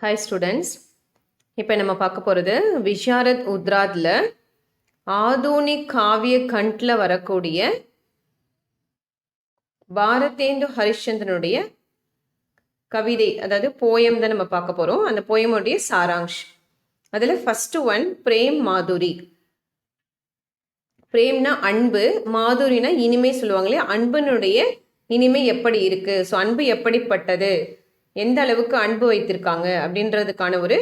Hi students, இப்போ நம்ம பார்க்க போகிறது விஷாரத் உத்ராத்தில் ஆதூனிக் காவிய கண்டில் வரக்கூடிய பாரதேந்து ஹரிச்சந்திரனுடைய கவிதை, அதாவது போயம் தான் நம்ம பார்க்க போகிறோம். அந்த போயமுடைய சாராங்ஷ். அதில் ஃபஸ்ட்டு ஒன் பிரேம் மாதுரி. பிரேம்னா அன்பு, மாதுரினா இனிமை சொல்லுவாங்களே, அன்பினுடைய இனிமை எப்படி இருக்குது, ஸோ அன்பு எப்படிப்பட்டது, எந்த அளவுக்கு அன்பு வைத்திருக்காங்க அப்படின்றதுக்கான ஒரு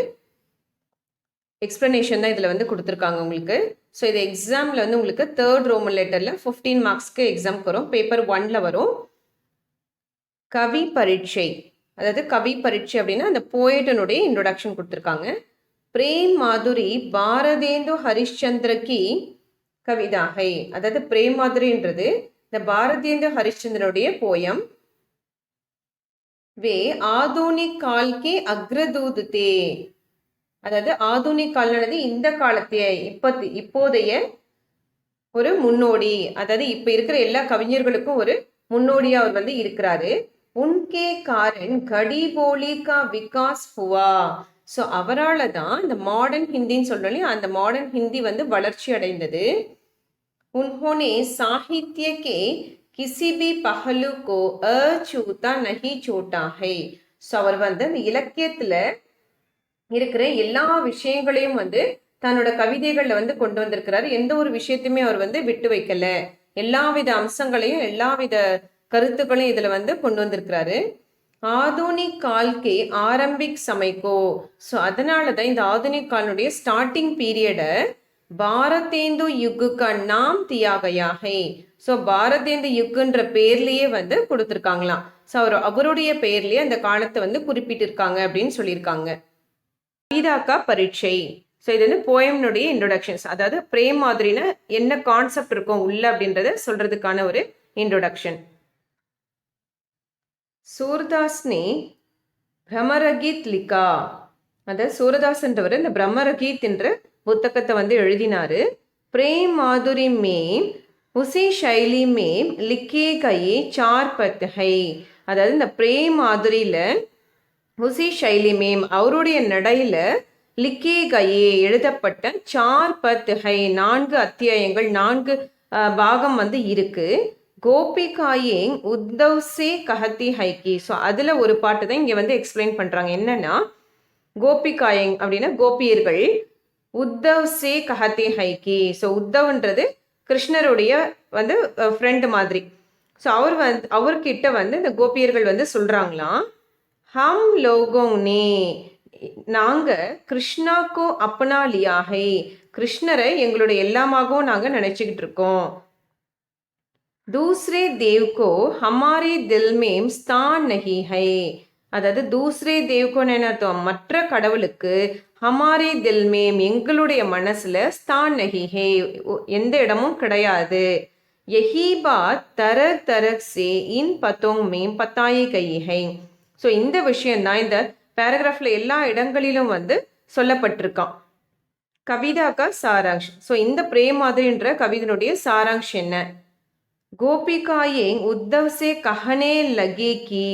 எக்ஸ்ப்ளனேஷன் தான் இதில் வந்து கொடுத்துருக்காங்க உங்களுக்கு. ஸோ இது எக்ஸாமில் வந்து உங்களுக்கு 3rd ரோமன் லெட்டரில் 15 மார்க்ஸ்க்கு எக்ஸாம்க்கு வரும். பேப்பர் 1ல் வரும். கவி பரீட்சை, அதாவது கவி பரீட்சை அப்படின்னா அந்த போயட்டனுடைய இன்ட்ரோடக்ஷன் கொடுத்துருக்காங்க. பிரேம் மாதுரி பாரதேந்து ஹரிச்சந்திரகி கவிதாகை, அதாவது பிரேம் மாதுரின்றது இந்த பாரதேந்து ஹரிச்சந்திரனுடைய போயம். வே ஆதூனிக் கால்கே அக்ரதூதே, அதாவது ஆதுனிக் காலனது இந்த காலத்தைய இப்போதைய ஒரு முன்னோடி, அதாவது இப்ப இருக்கிற எல்லா கவிஞர்களுக்கும் ஒரு முன்னோடியா அவர் வந்து இருக்கிறாரு. உன்கே காரன் கடி போலி கா விகாஸ் ஹுவா, ஸோ அவரால் தான் இந்த மாடர்ன் ஹிந்தின்னு சொல்றோம், அந்த மாடர்ன் ஹிந்தி வந்து வளர்ச்சி அடைந்தது. உன்ஹோனே சாகித்ய கே கிசி பி பஹலு கோ அச்சூதா நஹி சோட்டா ஹை, ஸோ அவர் வந்து அந்த இலக்கியத்துல இருக்கிற எல்லா விஷயங்களையும் வந்து தன்னோட கவிதைகள்ல வந்து கொண்டு வந்திருக்கிறாரு. எந்த ஒரு விஷயத்தையுமே அவர் வந்து விட்டு வைக்கல, எல்லாவித அம்சங்களையும் எல்லாவித கருத்துக்களையும் இதுல வந்து கொண்டு வந்திருக்கிறாரு. ஆதுனிக் கால்கே ஆரம்பிக் சமைக்கோ, ஸோ அதனாலதான் இந்த ஆதுனிக் காலனுடைய ஸ்டார்டிங் பீரியடை பாரதேந்து யுக்கு நாம் தியாகையாகை, ஸோ பாரதேந்து யுக்குன்ற பேர்லயே வந்து கொடுத்துருக்காங்களாம். ஸோ அவருடைய பெயர்லயே அந்த காலத்தை வந்து குறிப்பிட்டிருக்காங்க அப்படின்னு சொல்லியிருக்காங்க. கவிதாக்கா பரீட்சை, ஸோ இது வந்து போயம்னுடைய இன்ட்ரோடக்ஷன்ஸ், அதாவது பிரேம் மாதிரினா என்ன கான்செப்ட் இருக்கும் உள்ள அப்படின்றத சொல்றதுக்கான ஒரு இன்ட்ரோடக்ஷன். சூர்தாஸ்னி பிரமரகீத் லிகா, அதாவது சூரதாஸ்ன்றவர் இந்த பிரம்மரகீத் என்ற புத்தகத்தை வந்து எழுதினாரு. பிரேம் மாதுரி மேம் உசி ஷைலி மேம் லிக்கே கையே சார் பத் ஹை, அதாவது இந்த பிரேம் மாதுரியில உசி ஷைலி மேம் அவருடைய நடையில லிக்கே கயே எழுதப்பட்ட சார் பத் ஹை 4 அத்தியாயங்கள் 4 பாகம் வந்து இருக்கு. கோபிகாயேங் உத்தவ் சே கஹத்தி ஹைக்கி, ஸோ அதில் ஒரு பாட்டு தான் இங்கே வந்து எக்ஸ்பிளைன் பண்ணுறாங்க. என்னன்னா கோபிகாயேங் அப்படின்னா கோபியர்கள், உத்தவ் சே கஹத்தி ஹைக்கி, ஸோ உத்தவ்ன்றது கிருஷ்ணருடைய வந்து ஃப்ரெண்டு மாதிரி. ஸோ அவர்கிட்ட வந்து இந்த கோபியர்கள் வந்து சொல்கிறாங்களாம், ஹம் லோகோங் நே, நாங்கள் கிருஷ்ணாக்கோ அப்பனா லியாகை, கிருஷ்ணரை எங்களுடைய எல்லாமாகவும் நாங்கள் நினச்சிக்கிட்டு இருக்கோம். தூஸ்ரே தேவ்கோ ஹமாரே தில் மேம் ஸ்தான் நஹி ஹை, அதாவது தூஸ்ரே தேவ்கோன்னு என்ன அர்த்தம், மற்ற கடவுளுக்கு ஹமாரே தில் மேம் எங்களுடைய மனசுல ஸ்தான் நஹி ஹை எந்த இடமும் கிடையாது. யஹி பாத் தரக் தரக் சே இன் பத்தோங் மேம் பத்தாயி கை ஹை, ஸோ இந்த விஷயம்தான் இந்த பேராகிராஃப்ல எல்லா இடங்களிலும் வந்து சொல்லப்பட்டிருக்கான். கவிதாக்கா சாராங்ஷ், ஸோ இந்த பிரேம் மாதிரின்ற கவிதனுடைய சாராங்ஷ் என்ன? கோபிகாயேங் உத்தவ் சே கஹனே லகே கி,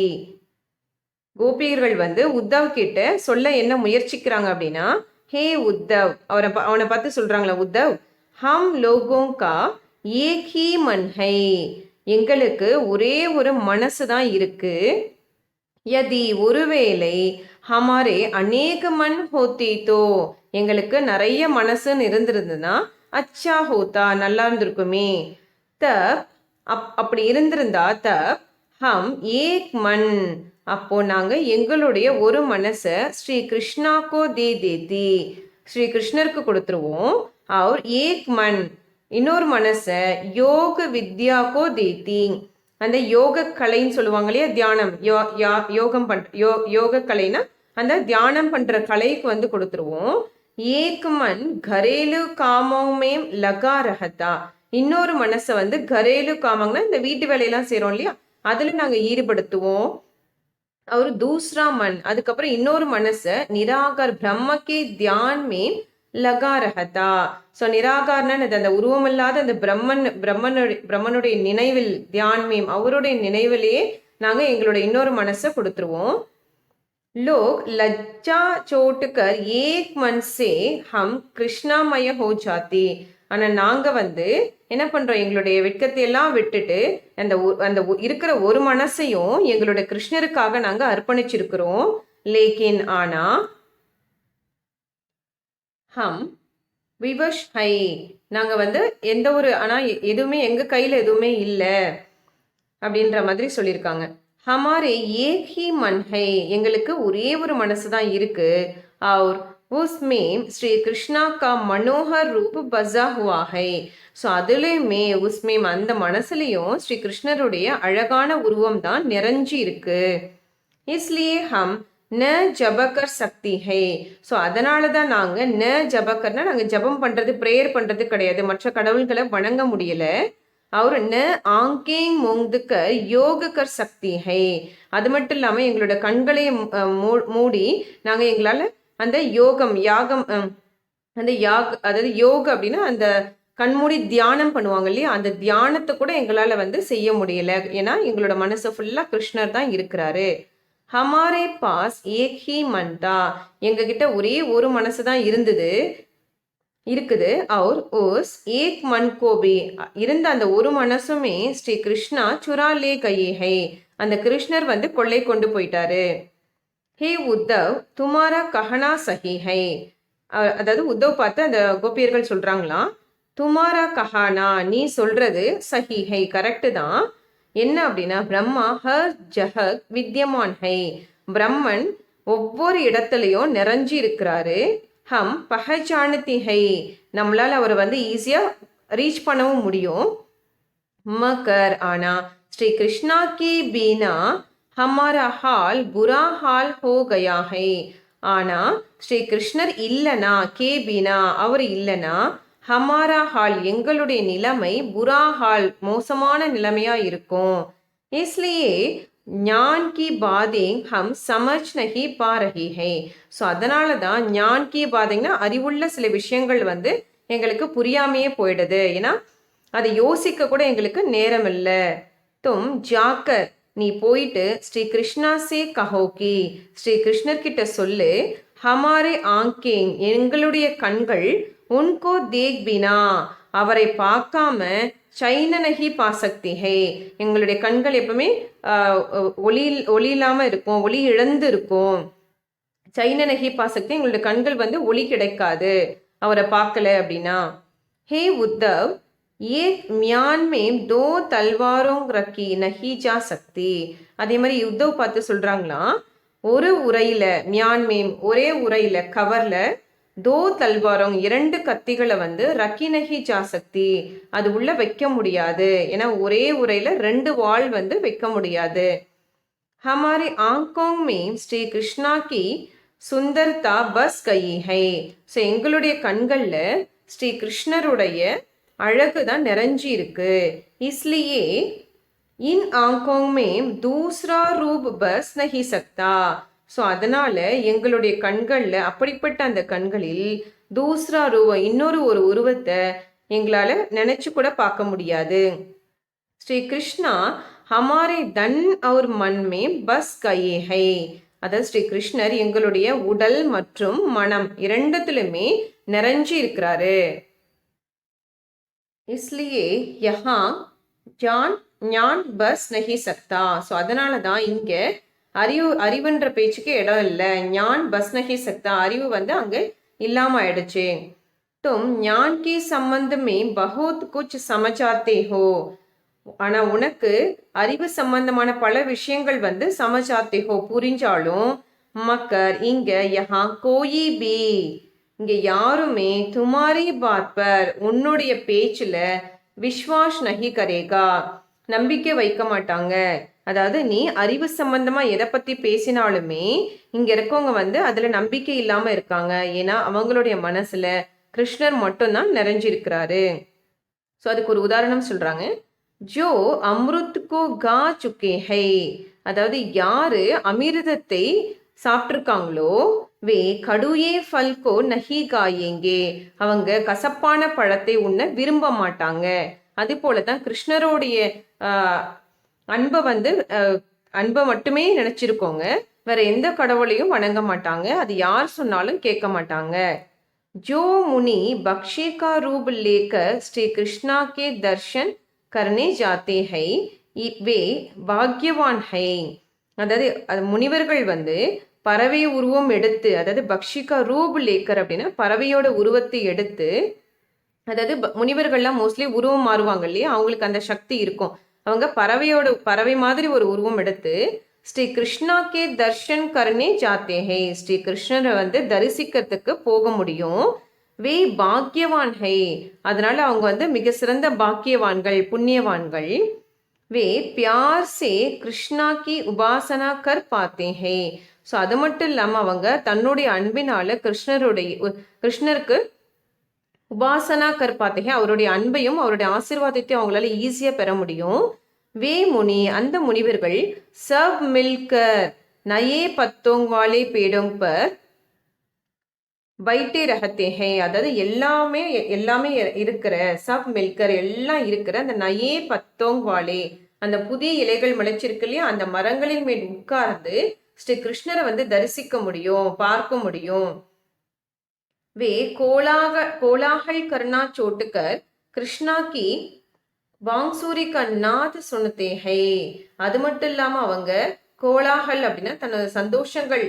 கோபிகர்கள் வந்து உத்தவ் கிட்ட சொல்ல என்ன முயற்சிக்கிறாங்க அப்படின்னா, ஹே உத்தவ், அவனை பார்த்து சொல்றாங்களா, உத்தவ் ஹம் லோகோங் கா ஏக் ஹி மன் ஹை, எங்களுக்கு ஒரே ஒரு மனசு தான் இருக்கு. யதி ஒருவேளை ஹமாரே அநேக மன் ஹோத்தி தோ, எங்களுக்கு நிறைய மனசுன்னு இருந்திருந்ததுன்னா அச்சா ஹோத்தா நல்லா இருந்திருக்குமே. தப் அப்படி இருந்திருந்தா தப் ஹம் ஏக் மன், அப்போ நாங்க எங்களுடைய ஒரு மனசை ஸ்ரீ கிருஷ்ணாக்கோ தே தேதி, ஸ்ரீ கிருஷ்ணருக்கு கொடுத்துருவோம். அவர் ஏக் மன் இன்னொரு மனசை யோக வித்யாக்கோ தேதி, அந்த யோக கலைன்னு சொல்லுவாங்க இல்லையா, தியானம் யோகம் யோக கலைனா அந்த தியானம் பண்ற கலைக்கு வந்து கொடுத்துருவோம். ஏக் மன் கரேலு காமோமேம் லகா ரஹதா, இன்னொரு மனசை வந்து கரேலு காமங்கன்னா இந்த வீட்டு வேலையெல்லாம் செய்யறோம் இல்லையா, அதுல நாங்க ஈடுபடுத்துவோம். அவர் தூஸ்ரா மன், அதுக்கப்புறம் இன்னொரு மனசை நிராகர் பிரம்மக்கே தியான் மேம் லகா ரஹதா, ஸோ நிராகார்னா அந்த உருவமில்லாத அந்த பிரம்மனுடைய நினைவில், தியான் மேம் அவருடைய நினைவிலேயே நாங்கள் எங்களுடைய இன்னொரு மனசை கொடுத்துருவோம். लोग लज्जा चोट कर एक मन से हम கிருஷ்ணாமய हो जाते. ஆனா நாங்க வந்து என்ன பண்றோம், எங்களுடைய வெட்கத்தை எல்லாம் விட்டுட்டு இருக்கிற ஒரு மனசையும் எங்களுடைய கிருஷ்ணருக்காக நாங்க அர்ப்பணிச்சிருக்கிறோம். லேக்கின் ஆனா ஹம் விவஷ் ஹை, நாங்க வந்து எந்த ஒரு எதுவுமே எங்க கையில எதுவுமே இல்லை அப்படின்ற மாதிரி சொல்லியிருக்காங்க. ஹமாரே ஏக் ஹி மன் ஹை, எங்களுக்கு ஒரே ஒரு மனசு தான் இருக்கு. और उसमें ஸ்ரீ கிருஷ்ணா கா மனோகர் ரூப் பஸா ஹுவா ஹை. ஸோ அதுலேயுமே உஸ்மேம் அந்த மனசுலையும் ஸ்ரீ கிருஷ்ணருடைய அழகான உருவம் தான் நிறைஞ்சி இருக்கு. இஸ்லியே ஹம் ந ஜபகர் சக்தி ஹை. ஸோ அதனால தான் நாங்கள் ந ஜபகர்னா நாங்கள் ஜபம் பண்ணுறது ப்ரேயர் பண்ணுறது கிடையாது, மற்ற கடவுள்களை வணங்க முடியலை. அவர் ந ஆங்கேங் மூந்துக்க யோகக்கர் சக்தி ஹை. அது மட்டும் இல்லாமல் எங்களோட கண்களை மூடி நாங்கள் எங்களால் அந்த யாகம் அந்த அதாவது யோக அப்படின்னா அந்த கண்மூடி தியானம் பண்ணுவாங்க இல்லையா, அந்த தியானத்தை கூட எங்களால் வந்து செய்ய முடியல. ஏன்னா எங்களோட மனசு ஃபுல்லாக கிருஷ்ணர் தான் இருக்கிறாரு. ஹமாரே பாஸ் ஏக் ஹி மன்தா, எங்ககிட்ட ஒரே ஒரு மனசு தான் இருக்குது. அவர் ஓஸ் ஏக் மன் கோபி, இருந்த அந்த ஒரு மனசுமே ஸ்ரீ கிருஷ்ணா சுராலே கையே, அந்த கிருஷ்ணர் வந்து கொள்ளை கொண்டு போயிட்டாரு. ஹே உத்தவ் துமாரா கஹனா சஹி ஹை, அதாவது உத்தவ் பார்த்து அந்த கோபியர்கள் சொல்றாங்களாம், துமாரா கஹானா, நீ சொல்றது சஹி ஹை, கரெக்டு தான். என்ன அப்படின்னா பிரம்மா ஹர் ஜஹக் வித்யமான் ஹை, பிரம்மன் ஒவ்வொரு இடத்துலையும் நிறைஞ்சி இருக்கிறாரு. ஹம் பஹச்சானதி ஹை, நம்மளால் அவரை வந்து ஈஸியாக ரீச் பண்ணவும் முடியும். மகர் ஆனா ஸ்ரீ கிருஷ்ணா கி பீனா ஹமாரா ஹால் புரா ஹால் ஹோ கயா ஹை. ஆனா ஸ்ரீ கிருஷ்ணர் இல்லனா, கே பீனா அவர் இல்லனா, ஹமாரா ஹால் எங்களுடைய நிலைமை புரா ஹால் மோசமான நிலைமையா இருக்கும். இஸ்லியே ஞான் கி பாதேங் ஹம் சமஜ் நஹி பா ரஹி ஹை. ஸோ அதனால தான் ஞான் கி பாதேங்னா அறிவுள்ள சில விஷயங்கள் வந்து எங்களுக்கு புரியாமையே போயிடுது. ஏன்னா அதை யோசிக்க கூட எங்களுக்கு நேரம் இல்லை. தும் ஜாக்கர், நீ போயிட்டு ஸ்ரீ கிருஷ்ணா சே கஹோகி, ஸ்ரீ கிருஷ்ணர் கிட்ட சொல்லு, ஹமாரே ஆங்கேங் எங்களுடைய கண்கள் உன்கோ தேக் பினா அவரை பார்க்காம சைனனகி பாசக்தி ஹே, எங்களுடைய கண்கள் எப்பவுமே ஒளி இல்லாமல் இருக்கும், ஒளி இழந்து இருக்கும். சைனனகி பாசக்தி, எங்களுடைய கண்கள் வந்து ஒளி கிடைக்காது அவரை பார்க்கல அப்படின்னா. ஹே உத்தவ் ஏக் மியான்மேம் தோ தல்வாரோங் ரக்கி நஹி ஜா சக்தி. அதே மாதிரி உத்தவ் பார்த்து சொல்றாங்களாம், ஒரு உரையில மியான்மேம் ஒரே உரையில கவர்ல தோ தல்வாரோங் இரண்டு கத்திகளை வந்து ரக்கினஹி ஜாசக்தி அது உள்ள வைக்க முடியாது. ஏன்னா ஒரே உரையில ரெண்டு வாள் வந்து வைக்க முடியாது. ஹமாரி ஆங்கோங் மேம் ஸ்ரீ கிருஷ்ணா கி சுந்தர்தா பஸ் கயி ஹை. ஸோ எங்களுடைய கண்கள்ல ஸ்ரீ கிருஷ்ணருடைய அழகு தான் நிறைஞ்சி இருக்கு. இஸ்லியே இன் ஆங்கோங் மேம் தூஸ்ரா ரூப் பஸ் நஹி சக்தா. ஸோ அதனால எங்களுடைய கண்களில் அப்படிப்பட்ட அந்த கண்களில் தூஸ்ரா ரூபம் இன்னொரு ஒரு உருவத்தை எங்களால் நினைச்சு கூட பார்க்க முடியாது. ஸ்ரீ கிருஷ்ணா ஹமாரே தன் அவர் மன்மே பஸ் கயே ஹை. அதாவது ஸ்ரீ கிருஷ்ணர் எங்களுடைய உடல் மற்றும் மனம் இரண்டத்திலுமே நிறைஞ்சி இருக்கிறாரு. இஸ்லியே யஹா ஜான் ஞான் பஸ் நஹி சக்தா. ஸோ அதனால தான் இங்கே அறிவுன்ற பேச்சுக்கு இடம் இல்லை. ஞான் பஸ் நஹி சக்தா, அறிவு வந்து அங்கே இல்லாம ஆயிடுச்சு. தும் ஞான் கி சம்பந்தமே பகுத் குச் சமச்சாத்தே ஹோ. ஆனா உனக்கு அறிவு சம்பந்தமான பல விஷயங்கள் வந்து சமச்சாத்தே ஹோ புரிஞ்சாலும், மக்கர் இங்க யஹா கோயி பி, இங்க யாருமே துமாரி பாத் பர் உன்னுடைய பேச்சுல விஸ்வாஸ் நஹி கரேகா நம்பிக்கை வைக்க மாட்டாங்க. அதாவது நீ அறிவு சம்பந்தமா எதை பத்தி பேசினாலுமே இங்க இருக்கவங்க வந்து அதுல நம்பிக்கை இல்லாம இருக்காங்க. ஏன்னா அவங்களுடைய மனசுல கிருஷ்ணர் மட்டும்தான் நிறைஞ்சிருக்கிறாரு. ஸோ அதுக்கு ஒரு உதாரணம் சொல்றாங்க, ஜோ அம்ருத்கோ கா சுக்கே ஹை. அதாவது யாரு அமிர்தத்தை சாப்பிட்ருக்காங்களோ வே கடுயே ஃபல்கோ நஹி காயேங்கே, அவங்க கசப்பான பழத்தை உண்ண விரும்ப மாட்டாங்க. அது போலதான் கிருஷ்ணருடைய அன்பை மட்டுமே நினைச்சிருக்கோங்க, வேற எந்த கடவுளையும் வணங்க மாட்டாங்க. அது யார் சொன்னாலும் கேட்க மாட்டாங்க. जो मुनि बख्शी का रूप लेकर श्री कृष्णा के दर्शन करने जाते हैं वे பாக்யவான் है. அதாவது முனிவர்கள் வந்து பறவை உருவம் எடுத்து, அதாவது பக்ஷிகா ரூப் லேக்கர் அப்படின்னா பறவையோட உருவத்தை எடுத்து, அதாவது முனிவர்கள்லாம் மோஸ்ட்லி உருவம் மாறுவாங்க இல்லையா, அவங்களுக்கு அந்த சக்தி இருக்கும். அவங்க பறவை மாதிரி ஒரு உருவம் எடுத்து ஸ்ரீ கிருஷ்ணா கே தர்ஷன் கர்னே ஜாத்தே ஹை, ஸ்ரீ கிருஷ்ணரை வந்து தரிசிக்கிறதுக்கு போக முடியும். வே பாக்யவான் ஹை, அதனால அவங்க வந்து மிக சிறந்த பாக்கியவான்கள், புண்ணியவான்கள். வே பியார் சே கிருஷ்ணா கி உபாசனா கர் பாத்தே ஹை. ஸோ அது மட்டும் இல்லாமல் அவங்க தன்னுடைய அன்பினால கிருஷ்ணருக்கு உபாசனா கர் பாத்தே ஹை, அவருடைய அன்பையும் அவருடைய ஆசீர்வாதத்தையும் அவங்களால ஈஸியாக பெற முடியும். வே முனி, அந்த முனிவர்கள் சப் மில்கர் நயே பத்தோங் வாலே பேடோங் பர் பைட்டே ரகத்தே ஹே, அதாவது எல்லாமே இருக்கிற, சப் மில்கர் எல்லாம் இருக்கிற அந்த நயே பத்தோங் வாலே, அந்த புதிய இலைகள் முளைச்சிருக்கு இல்லையா, அந்த மரங்களின் மேல் உட்கார்ந்து ஸ்ரீ கிருஷ்ணரை வந்து தரிசிக்க முடியும், பார்க்க முடியும். வே கோலாகல் கர்ணா சோட்டுக்கர் கிருஷ்ணா கி பாங்சூரி கண்ணாத் சுனத்தே ஹை. அது மட்டும் இல்லாம அவங்க கோலாகல் அப்படின்னா தனது சந்தோஷங்கள்,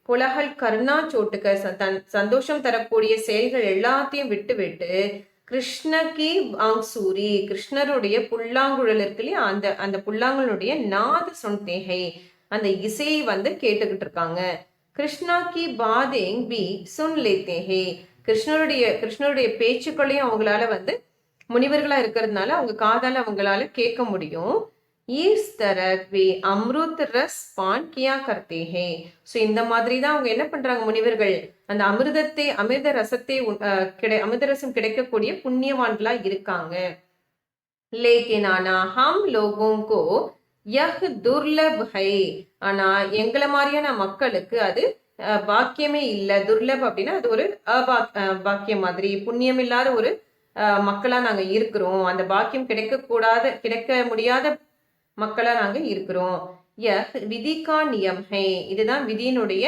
கோலாகல் கர்ணா சோட்டுக்க தன் சந்தோஷம் தரக்கூடிய செயல்கள் எல்லாத்தையும் விட்டு விட்டு கிருஷ்ணகி பாங்சூரி, கிருஷ்ணருடைய புல்லாங்குழல் இருக்கு இல்லையா, அந்த புல்லாங்குழலுடைய நாத சுனத்தேகை, அந்த இசையை வந்து கேட்டுக்கிட்டு இருக்காங்க. கிருஷ்ணா கி பாதேங் பி சுன் லேத்தேகை, கிருஷ்ணருடைய பேச்சுக்களையும் அவங்களால வந்து முனிவர்களா இருக்கிறதுனால அவங்க காதால அவங்களால கேட்க முடியும். ஈஸ் தரக்வே அம்ருத் ரஸ் பான் கியா கர்த்தே ஹே. ஸோ இந்த மாதிரி தான் அவங்க என்ன பண்றாங்க, முனிவர்கள் அந்த அமிர்த ரசம் கிடைக்கக்கூடிய புண்ணியவான்களா இருக்காங்க. லேக்கின் ஆனா ஹம் லோகோம் கோ யஹ் துர்லப் ஹை, ஆனா எங்களை மாதிரியான மக்களுக்கு அது பாக்கியமே இல்லை. துர்லப் அப்படின்னா அது ஒரு பாக்கியம் மாதிரி, புண்ணியம் இல்லாத ஒரு மக்களா நாங்க இருக்கிறோம். அந்த பாக்கியம் கிடைக்க முடியாத மக்களா நாங்க இருக்கிறோம். விதி கா நியம் ஹை, இதுதான் விதியினுடைய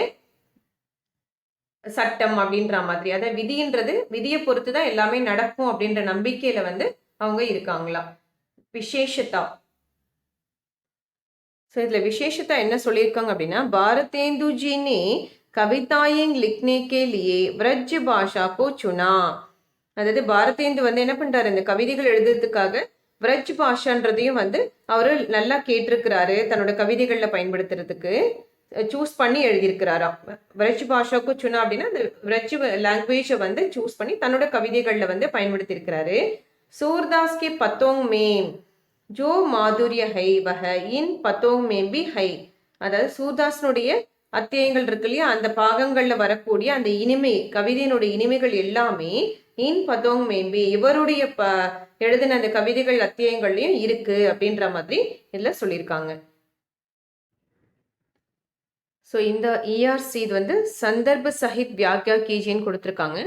சட்டம் அப்படின்ற மாதிரி, அதாவது விதியை பொறுத்துதான் எல்லாமே நடக்கும் அப்படின்ற நம்பிக்கையில வந்து அவங்க இருக்காங்களா. விசேஷத்தா, ஸோ இதுல விசேஷத்தா என்ன சொல்லியிருக்காங்க அப்படின்னா, பாரதேந்து ஜி ने கவிதாயிங் लिखने के लिए व्रज भाषा को चुना. அதாவது பாரதேந்து வந்து என்ன பண்றாரு, இந்த கவிதைகள் எழுதுறதுக்காக விரஜ் பாஷான்றதையும் வந்து அவரு நல்லா கேட்டிருக்கிறாரு, தன்னோட கவிதைகள்ல பயன்படுத்துறதுக்கு சூஸ் பண்ணி எழுதியிருக்கிறாராம். விரஜ் பாஷாக்கு சுனா அப்படின்னா அந்த விரஜ் லாங்குவேஜை வந்து சூஸ் பண்ணி தன்னோட கவிதைகள்ல வந்து பயன்படுத்தி இருக்கிறாரு. சூர்தாஸ் கே பத்தோங் மேம் ஜோ மாதுரிய ஹை வஹ இன் பத்தோங் மேம் பி ஹை, அதாவது சூர்தாஸ்னுடைய அத்தியாயங்கள் இருக்கு இல்லையா, அந்த பாகங்கள்ல வரக்கூடிய அந்த இனிமை, கவிதையினுடைய இனிமைகள் எல்லாமே இன் பதோங் மேம்பி இவருடைய எழுதின அந்த கவிதைகள் அத்தியாயங்கள்லயும் இருக்கு அப்படின்ற மாதிரி இதுல சொல்லியிருக்காங்க. ஸோ இந்த இஆர்சி இது வந்து சந்தர்ப்ப சஹித் வியாக்கியா கீஜின்னு கொடுத்துருக்காங்க.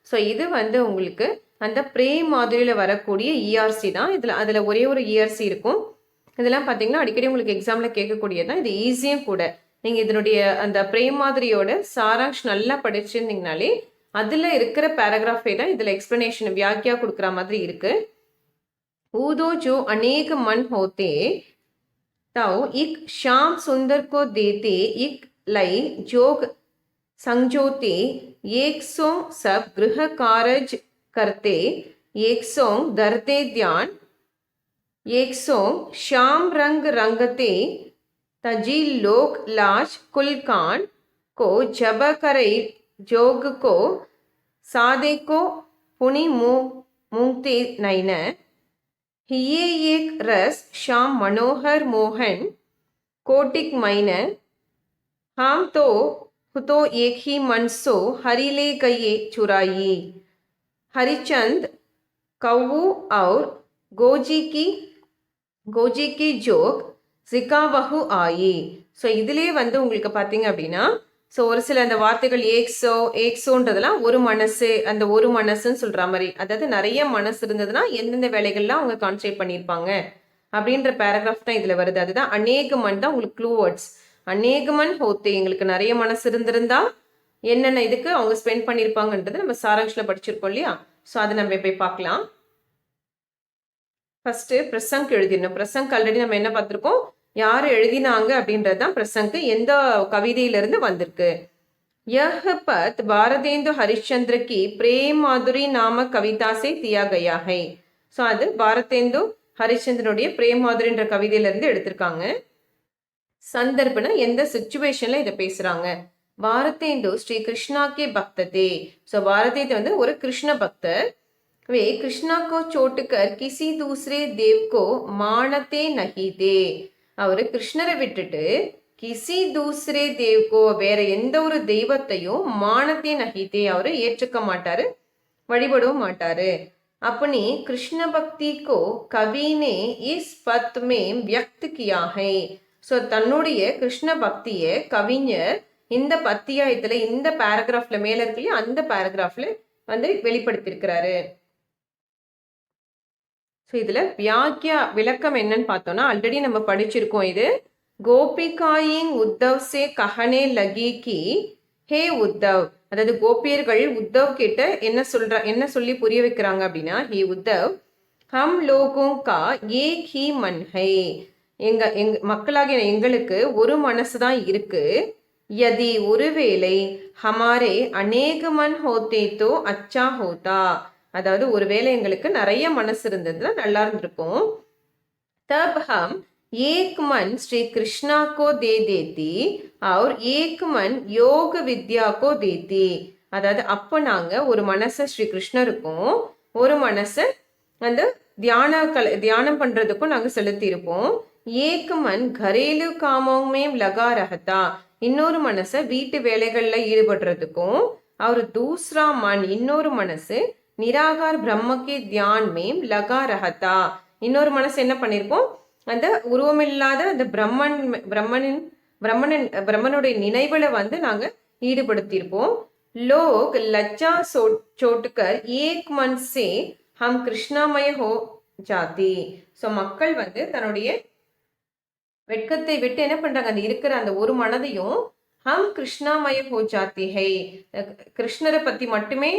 ஸோ இது வந்து உங்களுக்கு அந்த பிரேம் மாதிரியில் வரக்கூடிய இஆர்சி தான். அதில் ஒரே ஒரு இஆர்சி இருக்கும். இதெல்லாம் பார்த்தீங்கன்னா அடிக்கடி உங்களுக்கு எக்ஸாமில் கேட்கக்கூடியதான். இது ஈஸியும் கூட. நீங்கள் இதனுடைய அந்த பிரேம் மாதிரியோட சாராங்ஷ் நல்லா படிச்சிருந்தீங்கனாலே அதில் இருக்கிற பேராகிராஃபே தான் இதில் எக்ஸ்பிளனேஷன் வியாக்கியா கொடுக்குற மாதிரி இருக்கு. ஊதோ ஜோ अनेक मन होते ताओ इक श्याम सुंदर को देते इक लय जोग संजोते एक सो सब गृह कारज करते एक सो धरते ध्यान एक सो श्याम रंग रंगते तजी लोक लाज कुलकान को जब करे जोग को सादे को पुनि मूंगते नैन हिये एक रस श्याम मनोहर मोहन कोटिक मैन हम तो एक ही मन सो हरि ले गए चुराई हरिचंद कौऊ और गोजी की जोग जिकावहु आई. ஸோ இதுலேயே வந்து உங்களுக்கு பார்த்தீங்க அப்படின்னா, ஸோ ஒரு சில அந்த வார்த்தைகள் ஏக்ஸோன்றதெல்லாம் ஒரு மனசு, அந்த ஒரு மனசுன்னு சொல்கிற மாதிரி, அதாவது நிறைய மனசு இருந்ததுன்னா எந்தெந்த வேலைகள்லாம் அவங்க கான்சன்ட்ரேட் பண்ணியிருப்பாங்க அப்படின்ற பேராகிராஃப் தான் இதில் வருது. அதுதான் அநேக மண் தான் உங்களுக்கு க்ளூ வேர்ட்ஸ். அநேகமன் ஹோத்தே, எங்களுக்கு நிறைய மனசு இருந்திருந்தா என்னென்ன இதுக்கு அவங்க ஸ்பெண்ட் பண்ணியிருப்பாங்கன்றது நம்ம சாராங்ஷில் படிச்சிருக்கோம் இல்லையா. ஸோ அதை நம்ம போய் பார்க்கலாம். ஃபர்ஸ்ட் பிரசங்க் எழுதிடணும். பிரசங்க் ஆல்ரெடி நம்ம என்ன பார்த்துருக்கோம், யார் எழுதினாங்க அப்படின்றது தான் பிரசங்க் எந்த கவிதையிலிருந்து வந்திருக்கு. यह पद भारतेंदु हरिश्चंद्र की प्रेम माधुरी नामक कविता से दिया गया है. ஸோ அது பாரதேந்து ஹரிச்சந்திரனுடைய பிரேம் மாதுரின்ற கவிதையிலிருந்து எடுத்திருக்காங்க. சந்தர்ப்பனா எந்த சுச்சுவேஷன்ல இதை பேசுறாங்க. பாரதேந்து ஸ்ரீ கிருஷ்ணா கே பக்ததே. ஸோ பாரதேந்து வந்து ஒரு கிருஷ்ண பக்தர். वे कृष्णा को छोड़कर किसी दूसरे देव को मानते नहीं थे. அவர் கிருஷ்ணரை விட்டுட்டு கிசி தூசரே தேவ்கோ, வேற எந்த ஒரு தெய்வத்தையும் மானத்தே நகித்தே, அவரு ஏற்றுக்க மாட்டாரு, வழிபடவும் மாட்டாரு. अपनी कृष्ण भक्ति को कवि ने इस पद में व्यक्त किया है. ஸோ தன்னுடைய கிருஷ்ண பக்தியை கவிஞர் இந்த பத்தியாயத்துல இந்த பேராகிராஃப்ல மேல இருக்கு இல்லையா, அந்த பேராகிராஃப்ல வந்து வெளிப்படுத்தியிருக்கிறாரு. ஸோ இதுல வியாக்கியா விளக்கம் என்னன்னு பார்த்தோம்னா ஆல்ரெடி நம்ம படிச்சிருக்கோம். இது கோபிகாயிங் உத்தவ் சே கஹனே லகி கி ஹே உத்தவ், அதாவது கோபியர்கள் உத்தவ் கிட்ட என்ன சொல்லி புரிய வைக்கிறாங்க அப்படின்னா, ஹே உத்தவ் ஹம் லோகோं का एक ही मन है, எங்க மக்களாகிய எங்களுக்கு ஒரு மனசு தான் இருக்கு. யதி ஒருவேளை ஹமாரே அநேக மன் ஹோத்தே தோ அச்சா ஹோதா, அதாவது ஒருவேளை எங்களுக்கு நிறைய மனசு இருந்ததுன்னா நல்லா இருந்திருக்கும். தப் ஹம் एक मन श्री कृष्णा को दे देती और एक मन योग विद्या को देती. அதாவது அப்போ நாங்க ஒரு மனசை ஸ்ரீ கிருஷ்ணருக்கும் ஒரு மனசை அந்த தியானம் பண்றதுக்கும் நாங்க செலுத்தி இருப்போம். ஏக் மன் கரேலு காமோமே லகா ரஹதா, இன்னொரு மனசை வீட்டு வேலைகள்ல ஈடுபடுறதுக்கும், அவர் தூஸ்ரா மன் இன்னொரு மனசு நிராகார் பிரம்மக்கே தியான் மேம் லகா ரஹதா, இன்னொரு மனசு என்ன பண்ணிருப்போம், அந்த உருவமில்லாத அந்த பிரம்மனுடைய நினைவுல வந்து நாங்க ஈடுபடுத்தியிருப்போம். லோக் லஜ்ஜா சோட்டுக்கர் ஏக் மன் சே ஹம் கிருஷ்ணாமய ஹோ ஜாதி. ஸோ மக்கள் வந்து தன்னுடைய வெட்கத்தை விட்டு என்ன பண்றாங்க, அந்த இருக்கிற அந்த ஒரு மனதையும் ஹம் கிருஷ்ணாமய ஹோ ஜாதி ஹை, கிருஷ்ணரை பத்தி மட்டுமே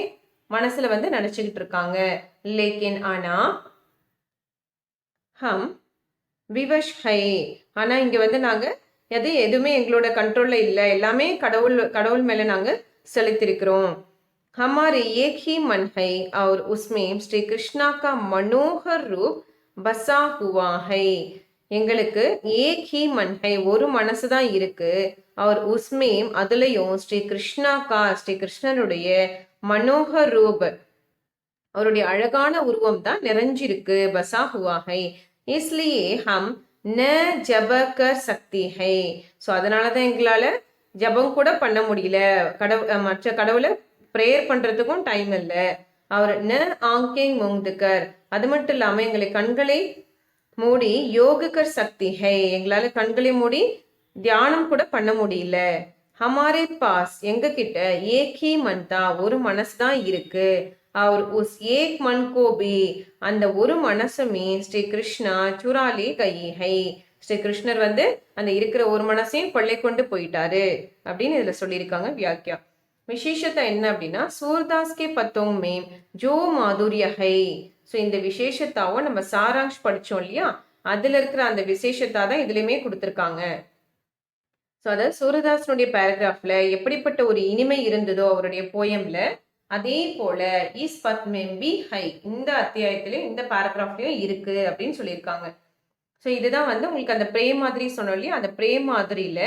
மனசுல வந்து நினைச்சுக்கிட்டு இருக்காங்க. லேக்கின் ஆனா ஹம் விவஷ் ஹை, ஆனா இங்க வந்து நாங்க எதுவுமே எங்களோட கண்ட்ரோல்ல இல்லை, எல்லாமே கடவுள் மேல நாங்க செலுத்திருக்கிறோம். हमारे एक ही मन है और उसमें श्री कृष्णा का मनोहर रूप बसा हुआ है. எங்களுக்கு ஏக் ஹி மன் ஹை, ஒரு மனசு தான் இருக்கு. அவர் உஸ்மேம் அதுலயும் ஸ்ரீ கிருஷ்ணா கா, ஸ்ரீ கிருஷ்ணனுடைய மனோகர் ரூப், அவருடைய அழகான உருவம் தான் நிறைஞ்சிருக்கு. பசா ஹுவா ஹை इसलिए हम न जब कर सकती है. ஸோ அதனால தான் எங்களால் ஜபம் கூட பண்ண முடியல, மற்ற கடவுளை ப்ரேயர் பண்ணுறதுக்கும் டைம் இல்லை. அவர் ந ஆங்கேங் முங்துக்கர், அது மட்டும் இல்லாமல் எங்களை கண்களை மூடி யோகக்கர் சக்தி ஹை, எங்களால் கண்களை மூடி தியானம் கூட பண்ண முடியல. ஹமாரே பாஸ், எங்க கிட்ட ஏக் ஹி மன்தா, ஒரு மனசு தான் இருக்கு. அவர் உஸ் ஏக் மன் கோ பி, அந்த ஒரு மனசுமே ஸ்ரீ கிருஷ்ணா சுராலி கயி ஹை, ஸ்ரீ கிருஷ்ணர் வந்து அந்த இருக்கிற ஒரு மனசையும் கொள்ளை கொண்டு போயிட்டாரு அப்படின்னு இதுல சொல்லியிருக்காங்க வியாக்கியா. விசேஷத்தை என்ன அப்படின்னா, சூர்தாஸ் கே பத்தோங் மேம் ஜோ மாதுரிய ஹை. ஸோ இந்த விசேஷத்தாவை நம்ம சாராங்ஷ் படிச்சோம் இல்லையா, அதுல இருக்கிற அந்த விசேஷத்தா தான் இதுலயுமே கொடுத்துருக்காங்க. ஸோ அதாவது சூரதாசனுடைய பேராகிராஃப்ல எப்படிப்பட்ட ஒரு இனிமை இருந்ததோ அவருடைய போயம்ல, அதே போல இஸ் பத் மேம் பி ஹை, இந்த அத்தியாயத்திலையும் இந்த பேராகிராஃப்லயும் இருக்கு அப்படின்னு சொல்லியிருக்காங்க. ஸோ இதுதான் வந்து உங்களுக்கு அந்த பிரேம் மாதிரி சொன்னோம் இல்லையா, அந்த பிரேம் மாதிரியில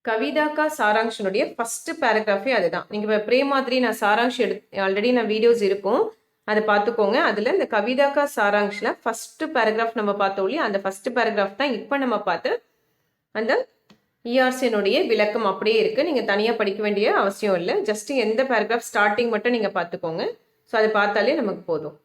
கவிதாக்கா சாராங்ஷனுடைய ஃபர்ஸ்ட் பேராகிராஃபே அதுதான். நீங்க இப்போ பிரேம் மாதிரி நான் சாராங்ஷ் ஆல்ரெடி நான் வீடியோஸ் இருக்கும், அதை பார்த்துக்கோங்க. அதுல இந்த கவிதாக்கா சாராங்ஷ்ல ஃபர்ஸ்ட் பேராகிராஃப் நம்ம பார்த்தோம் இல்லையா, அந்த ஃபர்ஸ்ட் பேராகிராஃப் தான் இப்போ நம்ம பார்த்து அந்த இஆர்சினுடைய விளக்கம் அப்படியே இருக்கு. நீங்க தனியா படிக்க வேண்டிய அவசியம் இல்லை. ஜஸ்ட் எந்த பேராகிராஃப் ஸ்டார்டிங் மட்டும் நீங்க பார்த்துக்கோங்க. ஸோ அதை பார்த்தாலே நமக்கு போதும்.